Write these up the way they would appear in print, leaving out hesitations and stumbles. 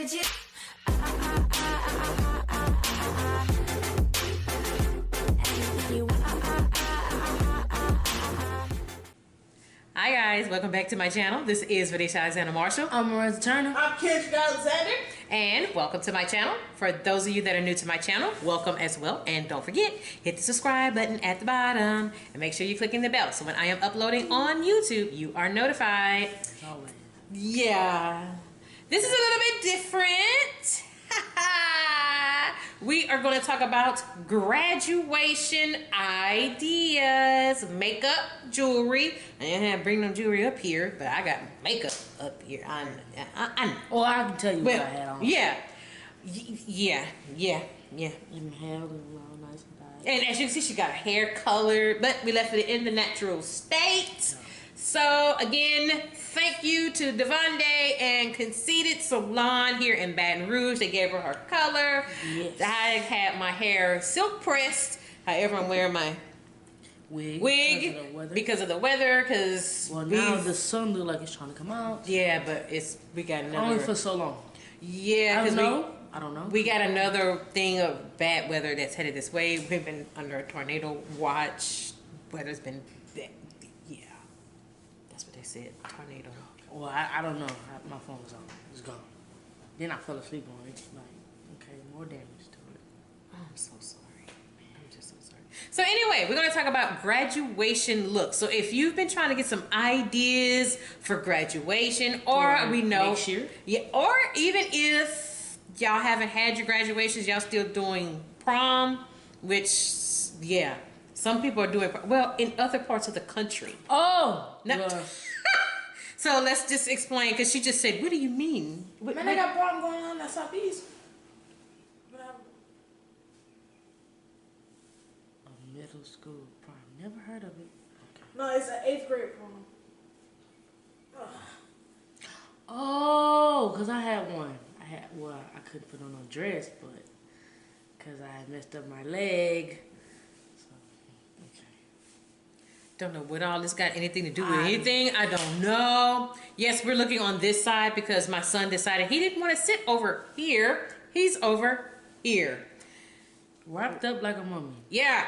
wanted you. Hi guys, welcome back to my channel. This is Vanessa Alexander Marshall. I'm Lorenzo Turner. I'm Kendrick Alexander. And welcome to my channel. For those of you that are new to my channel, welcome as well. And don't forget, hit the subscribe button at the bottom. And make sure you're clicking the bell so when I am uploading on YouTube, you are notified. As always. Yeah. This is a little bit different. We are going to talk about graduation ideas, makeup, jewelry. I didn't have to bring no jewelry up here, but I got makeup up here. I Well, I can tell you what I had on. Yeah. And hair was all nice and tight. And as you can see, she got her hair colored, but we left it in the natural state. So again, thank you to Devonde and Conceited Salon here in Baton Rouge. They gave her color. Yes. I had my hair silk pressed. However, I'm wearing my wig because of the weather. Well, now the sun looks like it's trying to come out. Yeah, but we got another. Only for so long. Yeah, I don't know. We got another thing of bad weather that's headed this way. We've been under a tornado watch. Weather's been bad. That's what they said. Tornado. Well, I don't know. My phone was on. It's gone. Then I fell asleep on it. Like, okay, more damage to it. Oh, I'm so sorry. I'm just so sorry. So anyway, we're going to talk about graduation looks. So if you've been trying to get some ideas for graduation, or we know next year, yeah, or even if y'all haven't had your graduations, y'all still doing prom, which yeah. Some people are doing, well, in other parts of the country. Oh! No. So let's just explain, because she just said, what do you mean? Man, they got prom going on at Southeast. A middle school prom. Never heard of it. Okay. No, it's an 8th grade prom. Oh, because I had one. I couldn't put on no dress, but because I had messed up my leg. Don't know what all this got anything to do with anything. I don't know. Yes, we're looking on this side because my son decided he didn't want to sit over here. He's over here. Wrapped up like a mummy. Yeah.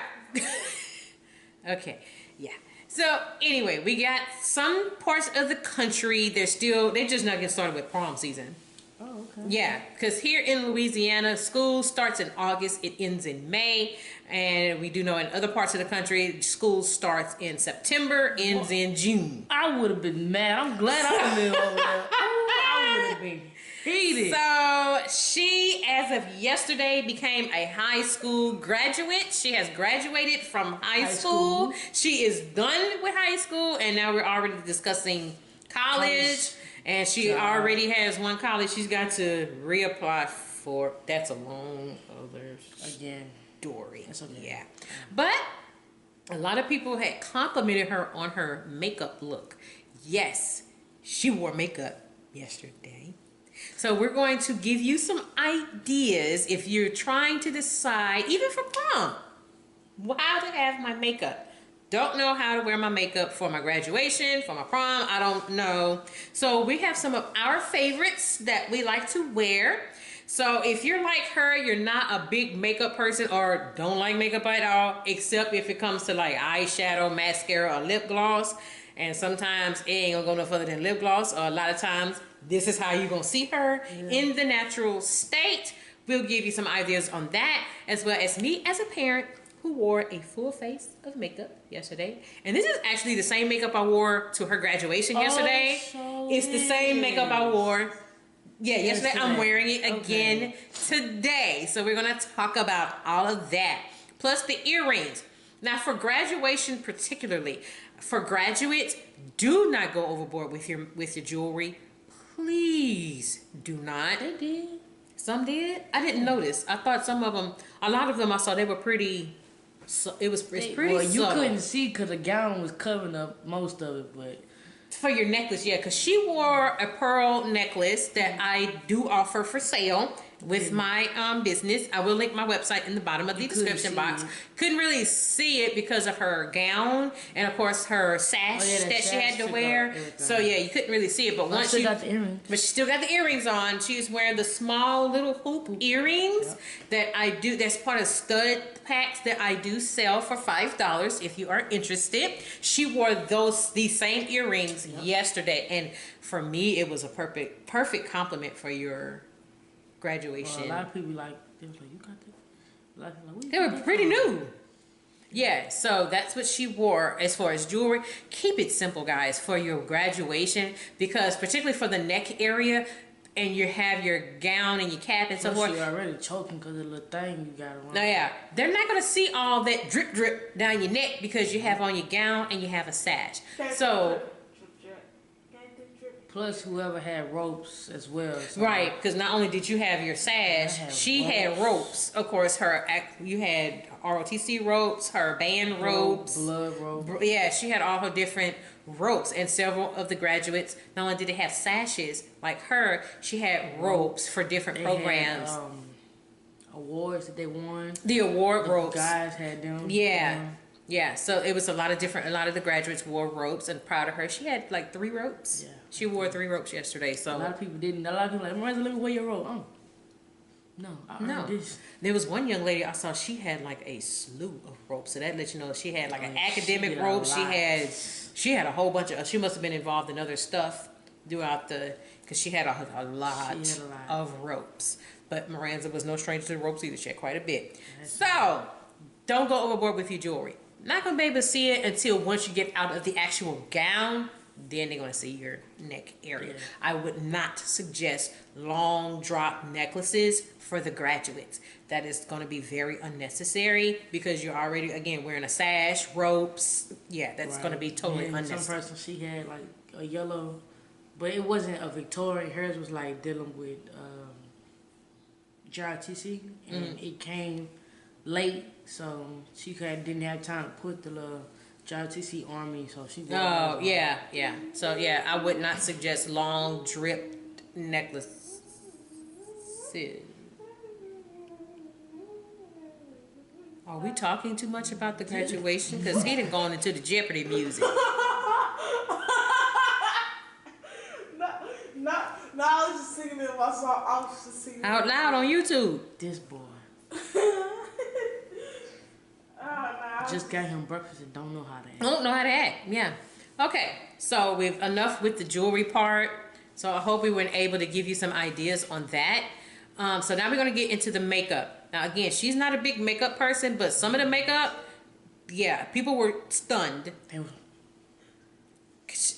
Okay. Yeah. So anyway, we got some parts of the country. They're just not getting started with prom season. Oh, okay. Yeah, because here in Louisiana, school starts in August, it ends in May, and we do know in other parts of the country, school starts in September, ends in June. I would have been mad. I'm glad I lived over there. I would have been heated. So she, as of yesterday, became a high school graduate. She has graduated from high school. She is done with high school, and now we're already discussing college. And she already has one college she's got to reapply for. That's a long other story. That's okay. Yeah. But a lot of people had complimented her on her makeup look. Yes, she wore makeup yesterday. So we're going to give you some ideas if you're trying to decide, even for prom, how to have my makeup. Don't know how to wear my makeup for my graduation, for my prom. I don't know. So we have some of our favorites that we like to wear. So if you're like her, you're not a big makeup person or don't like makeup at all, except if it comes to like eyeshadow, mascara, or lip gloss. And sometimes it ain't gonna go no further than lip gloss. Or a lot of times, this is how you're gonna see her in the natural state. We'll give you some ideas on that, as well as me as a parent who wore a full face of makeup yesterday. And this is actually the same makeup I wore to her graduation yesterday. It's the same makeup I wore. Yeah, yesterday. I'm wearing it again today. So we're gonna talk about all of that. Plus the earrings. Now for graduation particularly, for graduates, do not go overboard with your jewelry. Please do not. They did. Some did. I didn't notice. I thought some of them, a lot of them I saw, they were pretty. So it's pretty. Well, you subtle. couldn't see because the gown was covering up most of it, but for your necklace, yeah, because she wore a pearl necklace that I do offer for sale. with my business. I will link my website in the bottom of the description box. Couldn't really see it because of her gown and of course her sash that she had to wear. So yeah, you couldn't really see it. But once she got the earrings. But she still got the earrings on. She's wearing the small little hoop earrings that I do. That's part of stud packs that I do sell for $5 if you are interested. She wore these same earrings yesterday, and for me it was a perfect compliment for your graduation. Well, a lot of people they was like, you got that? They were pretty new. Yeah, so that's what she wore as far as jewelry. Keep it simple, guys, for your graduation, because particularly for the neck area, and you have your gown and your cap and so forth. You're already choking because of the little thing you got around. No, yeah, they're not gonna see all that drip down your neck because you have on your gown and you have a sash. So. Plus, whoever had ropes as well. So. Right, because not only did you have your sash, she had ropes. Of course, you had ROTC ropes, her band ropes, blood ropes. Yeah, she had all her different ropes, and several of the graduates not only did they have sashes like her, she had ropes for different programs. Had, awards that they won. The award ropes. Guys had them. Yeah. Yeah, so it was a lot of the graduates wore ropes, and proud of her. She had like 3 ropes. Yeah. She wore 3 ropes yesterday. So a lot of people didn't. A lot of people like, Miranda, let me wear your rope. Oh. No, I earned this. There was one young lady I saw, she had like a slew of ropes. So that lets you know she had like an academic rope. She had a whole bunch of, she must have been involved in other stuff throughout because she had a lot of ropes. But Miranda was no stranger to the ropes either. She had quite a bit. So don't go overboard with your jewelry. Not gonna be able to see it until once you get out of the actual gown. Then they're gonna see your neck area. Yeah. I would not suggest long drop necklaces for the graduates. That is gonna be very unnecessary because you're already wearing a sash, ropes. Yeah, that's gonna be totally unnecessary. Some person, she had like a yellow, but it wasn't a Victoria. Hers was like dealing with JRTC, and it came late, so she didn't have time to put the little JRTC on me, so she. Oh yeah. So yeah, I would not suggest long dripped necklaces. Are we talking too much about the graduation? Because he done gone into the Jeopardy music. No, I was just singing it in my song. I was just singing out loud on YouTube. This boy. Just got him breakfast and don't know how to act. Don't know how to act, yeah. Okay, so we've enough with the jewelry part. So I hope we were able to give you some ideas on that. So now we're going to get into the makeup. Now again, she's not a big makeup person, but some of the makeup, yeah, people were stunned.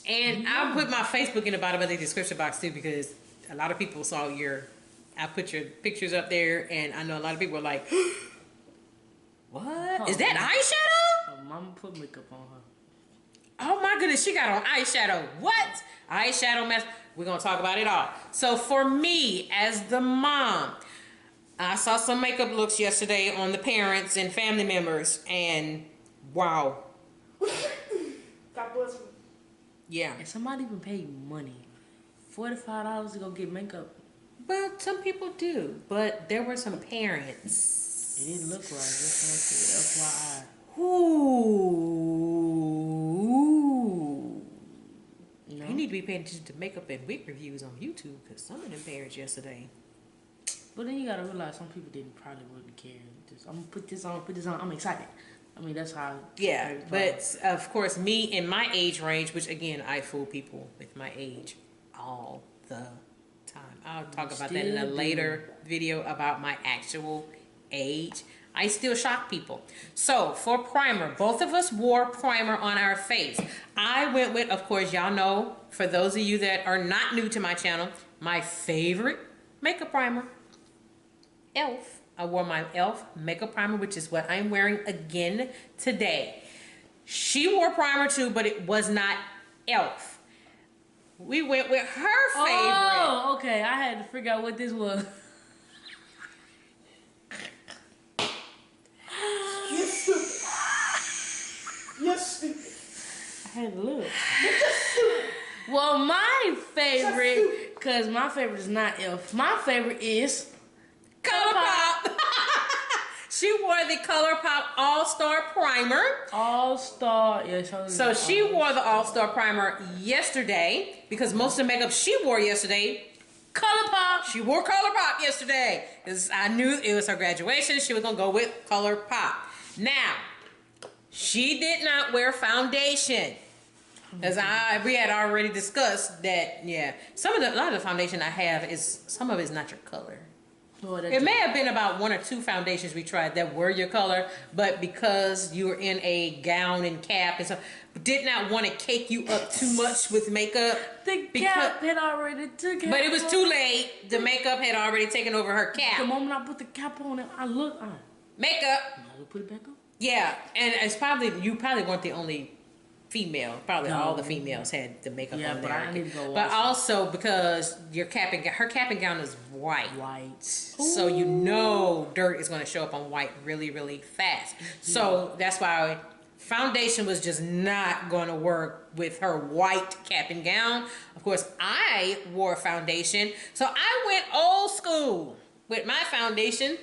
And I'll put my Facebook in the bottom of the description box too, because a lot of people saw I put your pictures up there, and I know a lot of people were like, what? Is that eyeshadow? Oh, mama put makeup on her. Oh my goodness, she got on eyeshadow. What? Eyeshadow mess. We're going to talk about it all. So for me, as the mom, I saw some makeup looks yesterday on the parents and family members, and wow. God bless me. Yeah. And somebody even paid money. $45 to go get makeup. Well, some people do, but there were some parents. It didn't look right. Just FYI. Ooh. No. You need to be paying attention to makeup and wig reviews on YouTube, because some of them parents yesterday. But then you gotta realize some people probably wouldn't care. Just, I'm gonna put this on. I'm excited. I mean, that's how. Yeah, but of course, me in my age range, which again, I fool people with my age all the time. I'll talk about that in a later video about my actual age. I still shock people. So for primer, both of us wore primer on our face. I went with, of course, y'all know, for those of you that are not new to my channel, my favorite makeup primer, E.L.F. I wore my E.L.F. makeup primer, which is what I'm wearing again today. She wore primer too, but it was not E.L.F. We went with her favorite. Oh, okay. I had to figure out what this was. You're stupid. I had to look. Well, my favorite, because my favorite is not E.L.F. My favorite is Colourpop. She wore the Colourpop All-Star Primer. All-Star, yeah. So she wore the All-Star Primer yesterday because most of the makeup she wore yesterday, Colourpop. She wore Colourpop yesterday because I knew it was her graduation. She was gonna go with Colourpop. Now, she did not wear foundation. Because we had already discussed that, yeah. A lot of the foundation I have some of it is not your color. Oh, It may have been about 1 or 2 foundations we tried that were your color, but because you were in a gown and cap and stuff, did not want to cake you up too much with makeup. The cap had already took it. But it was too late. The makeup had already taken over her cap. The moment I put the cap on, I look. Makeup. I put it back on. Yeah, and you probably weren't the only female. Probably all the females had the makeup on there. I need to go but also because her cap and gown is white. So you know dirt is going to show up on white really, really fast. So that's why foundation was just not going to work with her white cap and gown. Of course, I wore foundation. So I went old school with my foundation.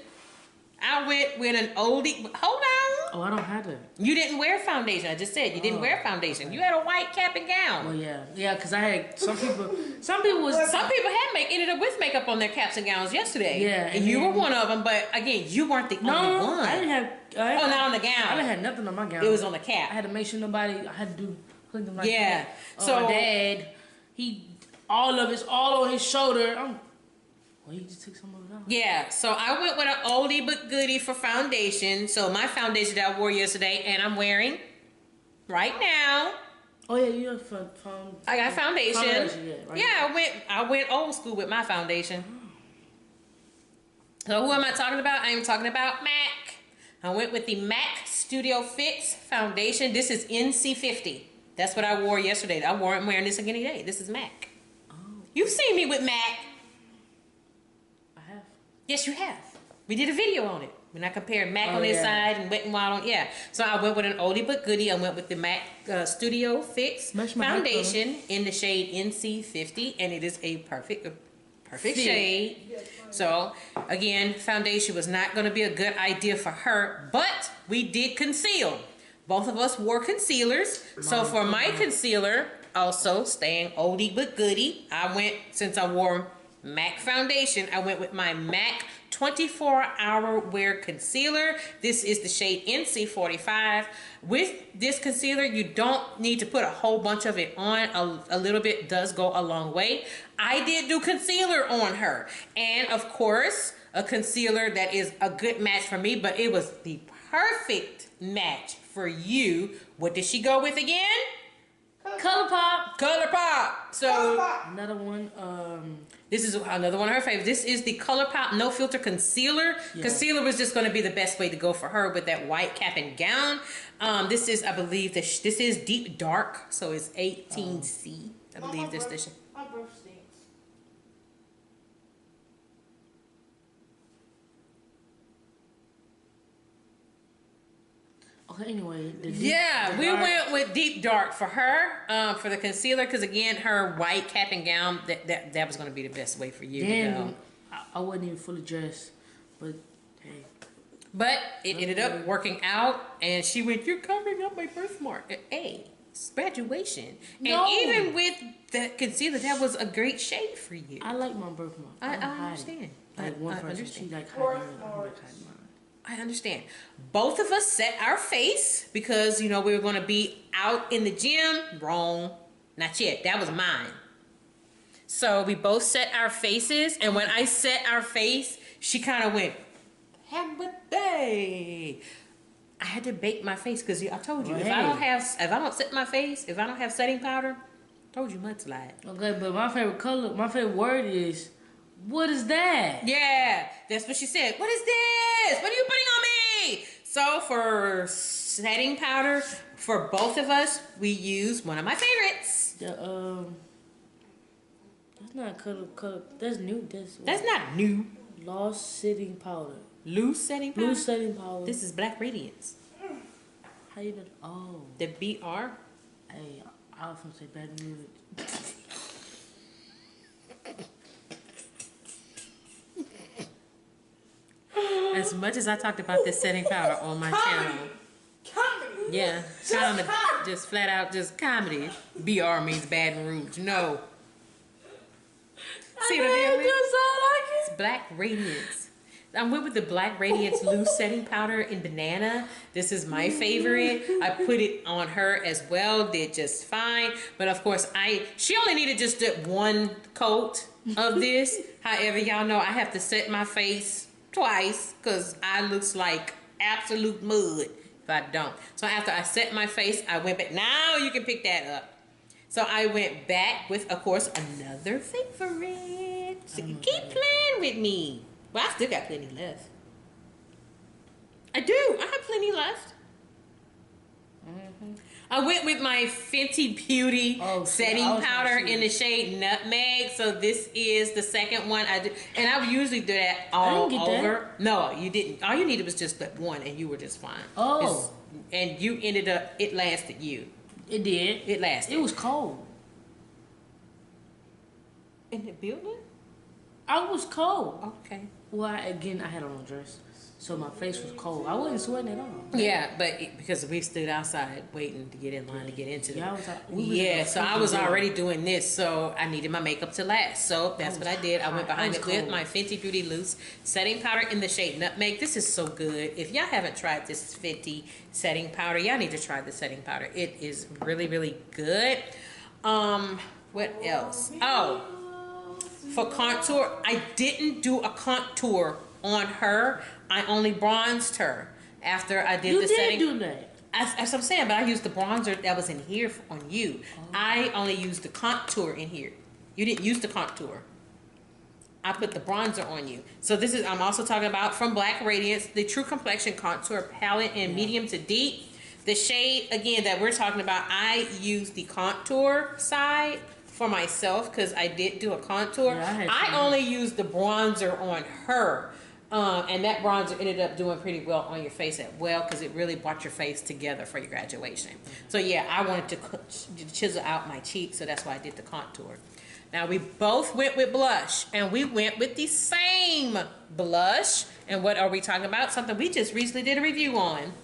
I went with an oldie. Hold on. Oh, I don't have that. You didn't wear foundation. I just said you didn't wear foundation. You had a white cap and gown. Oh yeah, because I had some people had ended up with makeup on their caps and gowns yesterday. Yeah, and you were one of them. But again, you weren't the only one. I didn't have. Not on the gown. I didn't have nothing on my gown. It was on the cap. I had to make sure nobody. I had to do something like that. So my dad, all of it's all on his shoulder. Well, he just took some of it out. Yeah, so I went with an oldie but goodie for foundation. So my foundation that I wore yesterday, and I'm wearing right now. Oh yeah, you have I got foundation. Yeah, I went old school with my foundation. So who am I talking about? I am talking about MAC. I went with the MAC Studio Fix foundation. This is NC50. That's what I wore yesterday. I'm wearing this again today. This is MAC. Oh. You've seen me with MAC. Yes, you have. We did a video on it. When I compared MAC on this side and Wet n Wild on, So I went with an oldie but goodie. I went with the MAC Studio Fix foundation in the shade NC50, and it is a perfect shade. So again, foundation was not going to be a good idea for her, but we did conceal. Both of us wore concealers. So for my concealer, also staying oldie but goodie, since I wore MAC foundation, I went with my MAC 24-hour wear concealer. This is the shade NC45. With this concealer, you don't need to put a whole bunch of it on. A little bit does go a long way. I did do concealer on her, and of course a concealer that is a good match for me, but it was the perfect match for you. What did she go with again? Colourpop. So another one. This is another one of her favorites. This is the Colourpop No Filter Concealer. Yeah. Concealer was just going to be the best way to go for her with that white cap and gown. This is, I believe, this is Deep Dark, so it's 18C. I believe this. My breath stinks. Okay, anyway. We went with Deep Dark for her, for the concealer, because again, her white cap and gown, that was going to be the best way for you to go. I wasn't even fully dressed, but hey. But it ended up working out, and she went, "You're covering up my birthmark." Hey, it's graduation. No. And even with the concealer, that was a great shade for you. I like my birthmark. I understand. Like one person, understand. she like hiding mine. I understand. Both of us set our face because, we were going to be out in the gym. Wrong. Not yet. That was mine. So we both set our faces. And when I set our face, she kind of went, "Have a day." I had to bake my face because I told you, if I don't set my face, if I don't have setting powder, I told you mudslide. Okay, but my favorite word is, "What is that?" Yeah, that's what she said. "What is this? What are you putting on me?" So for setting powder, for both of us, we use one of my favorites. That's not color. That's new. That's not new. Lost setting powder. Loose setting powder? Loose setting powder. This is Black Radiance. How you know? Oh. The BR? Hey, I was going to say bad music. As much as I talked about this setting powder on my channel. Comedy. Yeah, comedy. Just flat out, just comedy. BR means Baton Rouge. No. See what I did? It's Black Radiance. I went with the Black Radiance loose setting powder in banana. This is my favorite. I put it on her as well. Did just fine. But of course, she only needed just that one coat of this. However, y'all know I have to set my face twice because I looks like absolute mud if I don't. So after I set my face, I went back. Now you can pick that up. So I went back with, of course, another favorite. So you keep playing with me. Well, I still got plenty left. I do. I have plenty left. I went with my Fenty Beauty setting powder in the shade Nutmeg. So this is the second one I do. And I usually do that all over. That. No, you didn't. All you needed was just that one and you were just fine. Oh. And you ended up, it lasted you. It did. It lasted. It was cold. In the building? I was cold. Okay. Well, I had on a dress, so my face was cold. I wasn't sweating at all. Yeah, but because we stood outside waiting to get in line to get into it. So I was already doing this, so I needed my makeup to last. So that's what I did. I went behind it with my Fenty Beauty Loose setting powder in the shade Nutmeg. This is so good. If y'all haven't tried this Fenty setting powder, y'all need to try the setting powder. It is really, really good. What else? Oh. For contour, I didn't do a contour on her. I only bronzed her after I did the setting. You did do that. That's what I'm saying, but I used the bronzer that was in here on you. I only used the contour in here. You didn't use the contour. I put the bronzer on you. So this is, I'm also talking about from Black Radiance, the True Complexion Contour Palette in medium to deep. The shade, again, that we're talking about, I used the contour side for myself because I did do a contour. Yeah, I only used the bronzer on her. And that bronzer ended up doing pretty well on your face as well because it really brought your face together for your graduation. So yeah, I wanted to chisel out my cheeks, so that's why I did the contour. Now we both went with blush, and we went with the same blush. And what are we talking about? Something we just recently did a review on.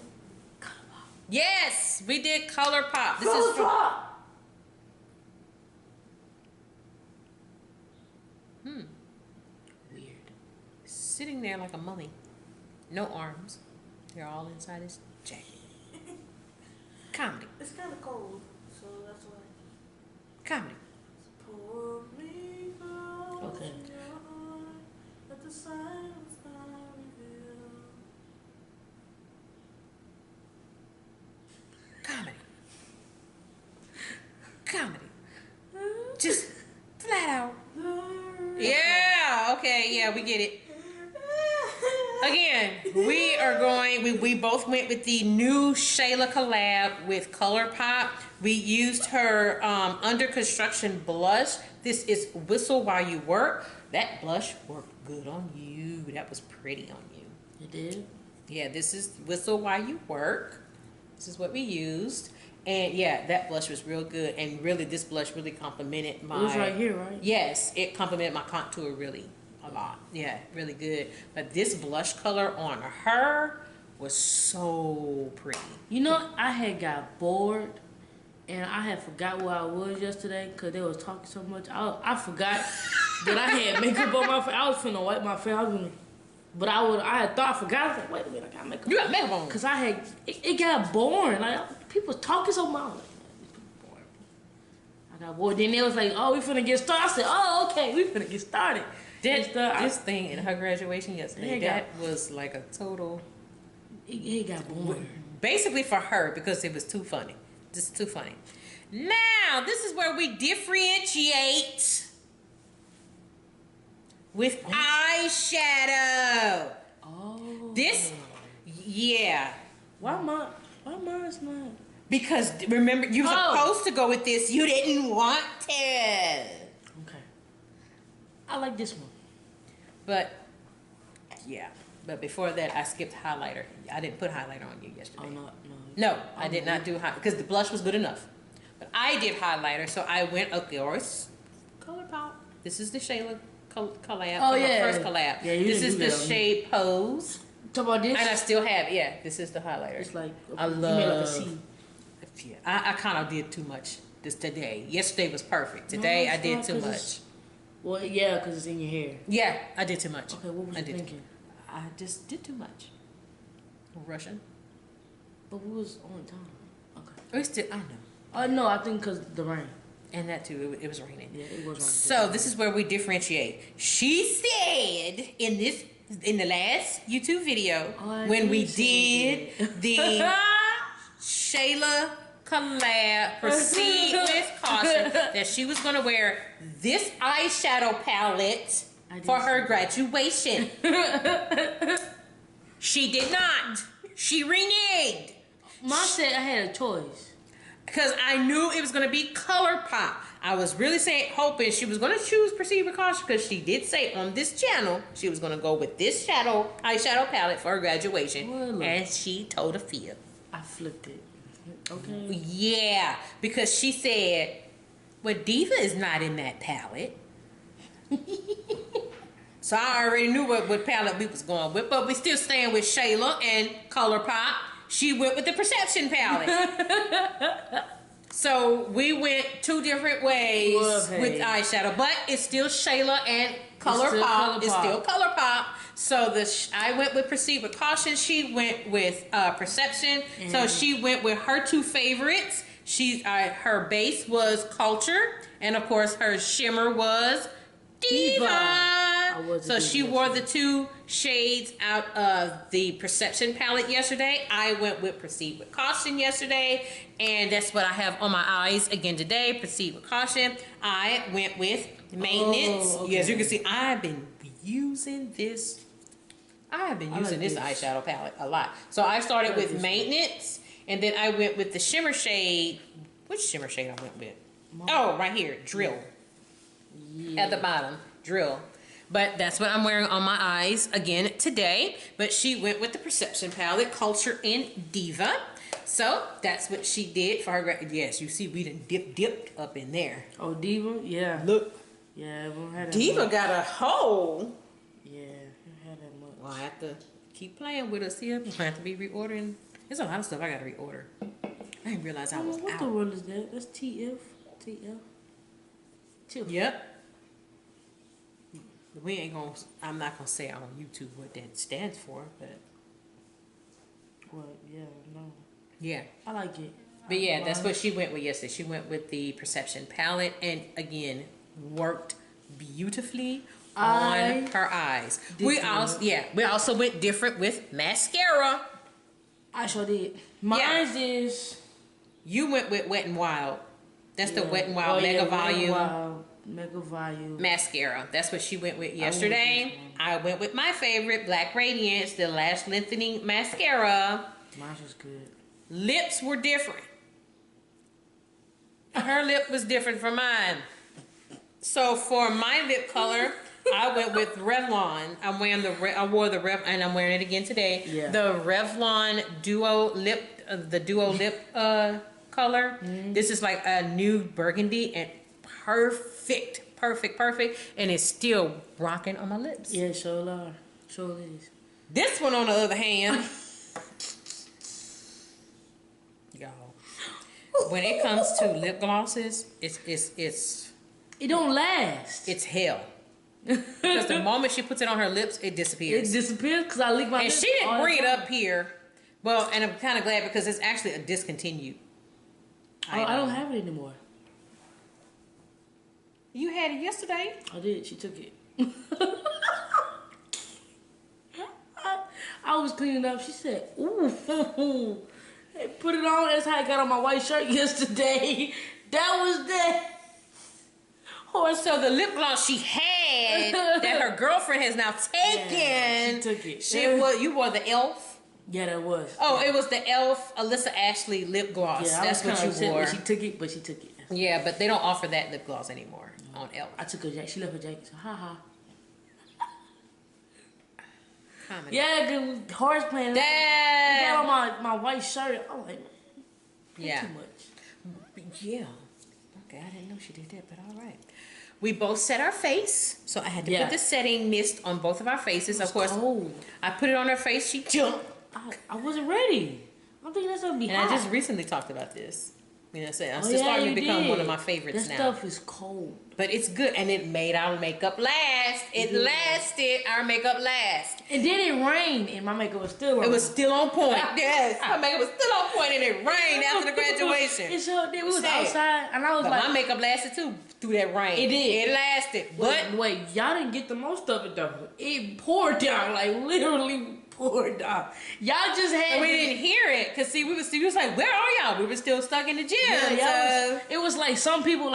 Colourpop. Yes, we did Colourpop. This is Colourpop. Weird. Sitting there like a mummy. No arms. They're all inside his jacket. Comedy. It's kind of cold, so that's why. Comedy. Pour me out Okay. in your heart, let the silence not reveal. Comedy. Comedy. Just flat out. Yeah, okay, yeah, we get it. Again, we both went with the new Shayla collab with Colourpop. We used her Under Construction blush. This is Whistle While You Work. That blush worked good on you. That was pretty on you. It did? Yeah, this is Whistle While You Work. This is what we used. And yeah, that blush was real good. And really, this blush really complimented my... It was right here, right? Yes, it complimented my contour really a lot. Yeah, really good. But this blush color on her was so pretty. You know, I had got bored. And I had forgot where I was yesterday because they was talking so much. I forgot that I had makeup on my face. I was finna wipe my face. But I had thought I forgot. I was like, wait a minute, I got makeup. You got makeup on. Because it got boring. Like, people was talking so much. I was like, man, these people boring. I got bored. Then they was like, oh, we finna get started. I said, oh, okay, we finna get started. This thing in her graduation yesterday, that was like a total... It got boring. Basically for her, because it was too funny. Just too funny. Now, this is where we differentiate with eyeshadow. Oh. This, yeah. Why mine's not? Because remember, you were supposed to go with this. You didn't want to. Okay. I like this one. But, yeah. But before that, I skipped highlighter. I didn't put highlighter on you yesterday. Oh, no. No, I did not do highlighter because the blush was good enough. But I did highlighter, so I went, of course, Colourpop. This is the Shayla collab. Oh, yeah. First collab. Yeah, this is the shade Pose. Talk about this. And I still have, yeah, this is the highlighter. It's like I you made like a love. C. Yeah, I kind of did too much this today. Yesterday was perfect. Today No, I it's did not, too 'cause much. it's- Well, yeah, because it's in your hair. Yeah, I did too much. Okay, what was I you did. thinking? I just did too much. Russian. But we was on time. Okay. We still, I know. No, I think because the rain. And that too, it was raining. Yeah, it was raining. So this is where we differentiate. She said in the last YouTube video when we did the Shayla collab Proceed with Caution that she was gonna wear this eyeshadow palette for her graduation. She did not. She reneged. Mom said I had a choice. Because I knew it was going to be Colourpop. I was really hoping she was going to choose Proceed with Caution because she did say on this channel she was going to go with this eyeshadow palette for her graduation. Well, and she told a fib. I flipped it. Okay. Yeah, because she said, well, Diva is not in that palette. So I already knew what palette we was going with, but we still staying with Shayla and Colourpop. She went with the Perception palette. So we went two different ways with eyeshadow, but it's still Shayla and Colourpop. It's still Colourpop. So I went with Proceed with Caution. She went with Perception. So she went with her two favorites. Her base was Culture, and of course her shimmer was Diva. So she wore the two shades out of the Perception palette yesterday. I went with Proceed with Caution yesterday, and that's what I have on my eyes again today. Proceed with Caution. I went with Maintenance. As you can see, I've been using this. This eyeshadow palette a lot. So I started with Maintenance, and then I went with the shimmer shade. Which shimmer shade I went with? Oh, right here, Drill. Yeah. At the bottom, Drill. But that's what I'm wearing on my eyes again today. But she went with the Perception palette, Culture and Diva. So that's what she did for her. Yes, you see, we done dipped up in there. Oh, Diva? Yeah. Look. Yeah, we don't have that Diva much. got a hole. Yeah, we don't have that much. Well, I have to keep playing with us here. I have to be reordering. There's a lot of stuff I got to reorder. I didn't realize I was what out. the world is that? That's TF. Chill. Yep. I'm not gonna say on YouTube what that stands for, but What? Yeah, no. yeah. I like it. But yeah, that's what she went with yesterday. She went with the Perception palette, and again, worked beautifully on her eyes. We also went different with mascara. I sure did. Mine is. You went with Wet n Wild. That's the Wet n Wild Mega Volume. Mega Volume Mascara. That's what she went with yesterday. I went with my favorite, Black Radiance, the Lash Lengthening Mascara. Mine was good. Lips were different. Her lip was different from mine. So for my lip color, I went with Revlon. I wore the Rev, and I'm wearing it again today. Yeah. The Revlon Duo Lip, Duo Lip color. This is like a nude burgundy and perfect, and it's still rocking on my lips. Yeah, sure is. This one, on the other hand, y'all, when it comes to lip glosses, It don't last. it's hell. Because the moment she puts it on her lips, it disappears. It disappears because I lick my And lips. she didn't bring it up here. Well, and I'm kind of glad because it's actually a discontinued item. I don't have it anymore. You had it yesterday. I did. She took it. I was cleaning up. She said, ooh. Hey, put it on. That's how I got on my white shirt yesterday. That was that. Oh, so the lip gloss she had that her girlfriend has now taken. Yeah, she took it. You wore the E.L.F. Yeah, that was. Oh, yeah. It was the E.L.F. Alyssa Ashley lip gloss. Yeah, that's what you wore. She took it, but she took it. Yeah, but they don't offer that lip gloss anymore on E.L.F. I took her jacket. She left her jacket. So, ha. Comedy. Yeah, the horse playing. It got on my white shirt. I'm like, yeah. too much. Yeah. Okay, I didn't know she did that, but all right. We both set our face, so I had to put the setting mist on both of our faces. Of course, cold. I put it on her face. She jumped. I wasn't ready. I'm thinking that's gonna be hot. And I just recently talked about this. You know what I'm saying? It's starting to become one of my favorites now. That stuff is cold. But it's good, and it made our makeup last. It lasted. Our makeup last. And then it rained, and my makeup was still on. It was still on point. Yes, my makeup was still on point, and it rained after the graduation. It sure did. We was outside, and I was like, my makeup lasted too through that rain. It did. It lasted. But wait, y'all didn't get the most of it though. It poured down, like literally poured down. Y'all just had. And we didn't hear it, cause see, we was like, where are y'all? We were still stuck in the gym. Yeah, it was like some people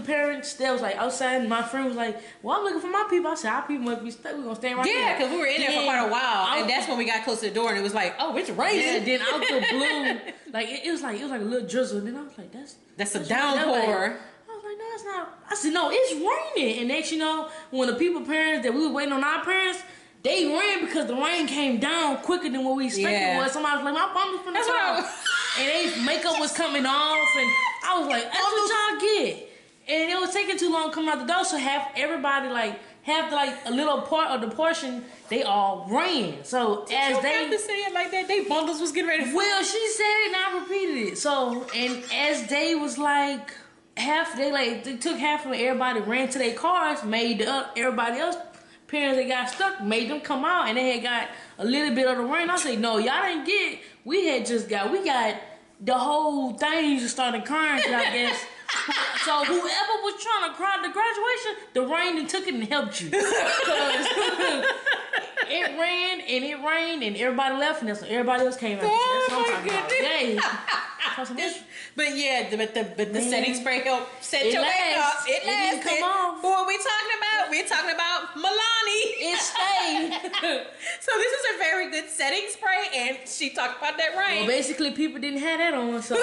parents, they was like outside, and my friend was like, well, I'm looking for my people. I said, our people must be stuck. We're gonna stay right here. Yeah, because we were in there for quite a while, and that's when we got close to the door, and it was like, oh, it's raining. Yeah, then out the blue, like it was like a little drizzle. And then I was like, that's a downpour. I was like, no, it's not. I said, no, it's raining. And next, you know, when the people parents that we were waiting on our parents, they ran because the rain came down quicker than what we expected it was. Somebody was like, my mama's from the top. And they makeup was coming off, and I was like, that's what y'all get. And it was taking too long coming out the door, so half a little part of the portion, they all ran. So as they have to say it like that, they bundles was getting ready to well, she said it and I repeated it. So and as they was like they took half of it, everybody ran to their cars, made everybody else parents that got stuck, made them come out, and they had got a little bit of the rain. I said, no, y'all didn't get. We got the whole thing just started crying, I guess. So whoever was trying to cry at the graduation, the rain and took it and helped you. It rained and everybody left, and everybody else came out. That's what I'm talking about. But yeah, the setting spray helped set your makeup. It lasted. Come on. What are we talking about? We're talking about Milani. It stayed. So this is a very good setting spray, and she talked about that rain. Well, basically, people didn't have that on, so.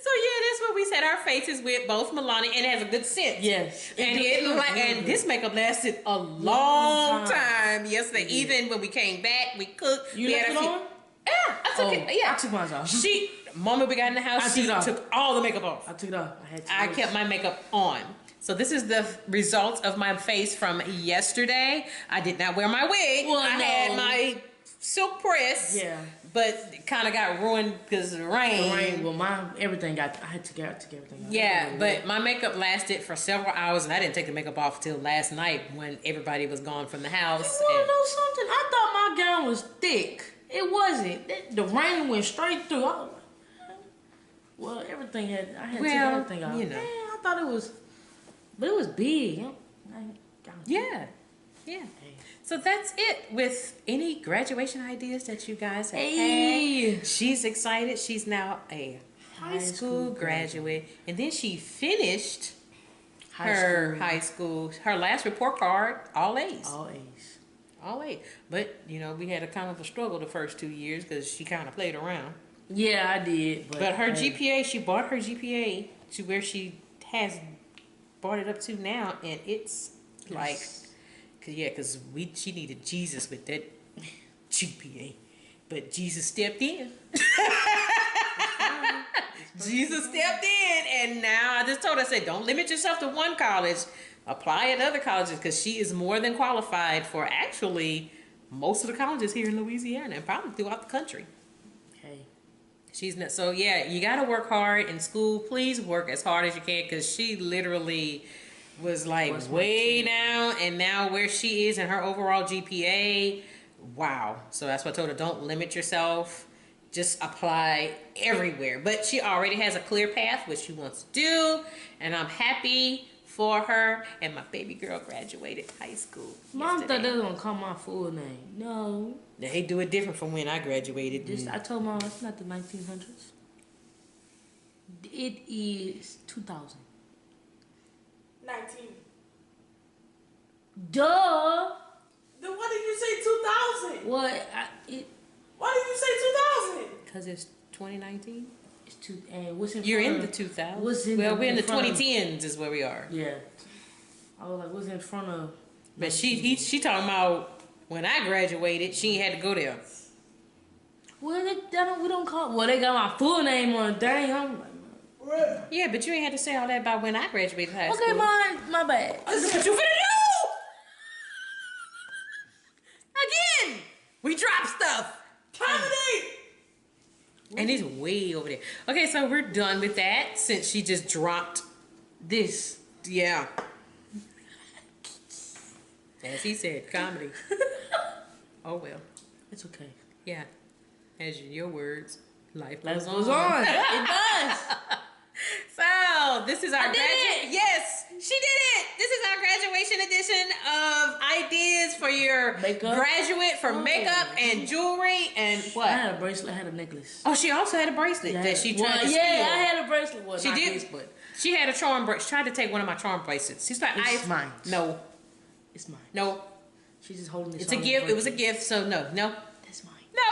So yeah, that's what we set our faces with, both Milani, and it has a good scent. Yes. And this makeup lasted a long time yesterday. Even when we came back, we cooked. You left it on? Yeah, I took it. Yeah, I took mine off. Moment we got in the house, she took all the makeup off. I took it off. I kept my makeup on. So this is the results of my face from yesterday. I did not wear my wig. Well, I had my silk press. Yeah. But it kind of got ruined because of the rain. Well, I had to get everything out. Yeah, but my makeup lasted for several hours, and I didn't take the makeup off till last night when everybody was gone from the house. You want to know something? I thought my gown was thick. It wasn't. The rain went straight through. Well, I had to take everything off. You know. Man, I thought it was, but it was big. Yeah. So that's it with any graduation ideas that you guys have had. She's excited. She's now a high school graduate. And then she finished her last report card, all A's. All A's. But, you know, we had a kind of a struggle the first 2 years because she kind of played around. Yeah, I did. But her GPA, she brought her GPA to where she has brought it up to now, and it's like... Because she needed Jesus with that GPA. But Jesus stepped in. Jesus stepped in. And now I just told her, I said, don't limit yourself to one college. Apply at other colleges because she is more than qualified for actually most of the colleges here in Louisiana and probably throughout the country. She's not. So, yeah, you got to work hard in school. Please work as hard as you can because she literally... was like way down, and now where she is in her overall GPA, wow. So that's what I told her, don't limit yourself, just apply everywhere. But she already has a clear path what she wants to do, and I'm happy for her. And my baby girl graduated high school Mom thought they was gonna call my full name. No, they do it different from when I graduated. I told Mom it's not the 1900s. It is 2000. 19. Duh. Then why did you say 2000? What? Why did you say 2000? Because it's 2019. It's two. And what's in? You're in the 2000s. Well, we're in the 2010s is where we are. Yeah. I was like, what's in front of? But she talking about when I graduated, she had to go there. Well, we don't call. Well, they got my full name on it. Dang, I'm like, Real. Yeah, but you ain't had to say all that about when I graduated high school. Okay, my bad. This is what you finna do! Again! We drop stuff! Comedy! And it's way over there. Okay, so we're done with that since she just dropped this. Yeah. As he said, comedy. Oh well. It's okay. Yeah. As your words, life Life goes goes on. on. It does. So this is our I did it. Yes, she did it. This is our graduation edition of ideas for your Makeup. graduate for makeup and jewelry and I what? had a bracelet. I had a necklace. Oh, she also had a bracelet that she tried to steal. Yeah, I had a bracelet. Well, She not did. this, but She had a charm bracelet. She tried to take one of my charm bracelets. She's like, It's mine. No, it's mine. no. She's just holding this. It's a gift. It was a gift. So no. That's mine. No.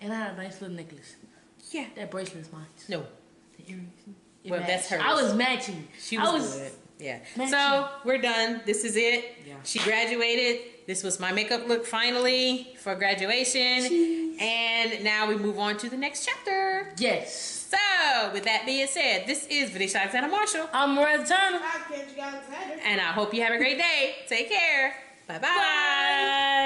And I had a nice little necklace. Yeah. That bracelet's mine. No. The earrings. It Well, that's matched. hers. I was matching. She I was good. Yeah. matching. So we're done. This is it. Yeah. She graduated. This was my makeup look finally for graduation. Jeez. And now we move on to the next chapter. Yes. So with that being said, this is Vidisha Alexander Marshall. I'm Miranda Turner. I catch you guys later. And I hope you have a great day. Take care. Bye-bye. Bye.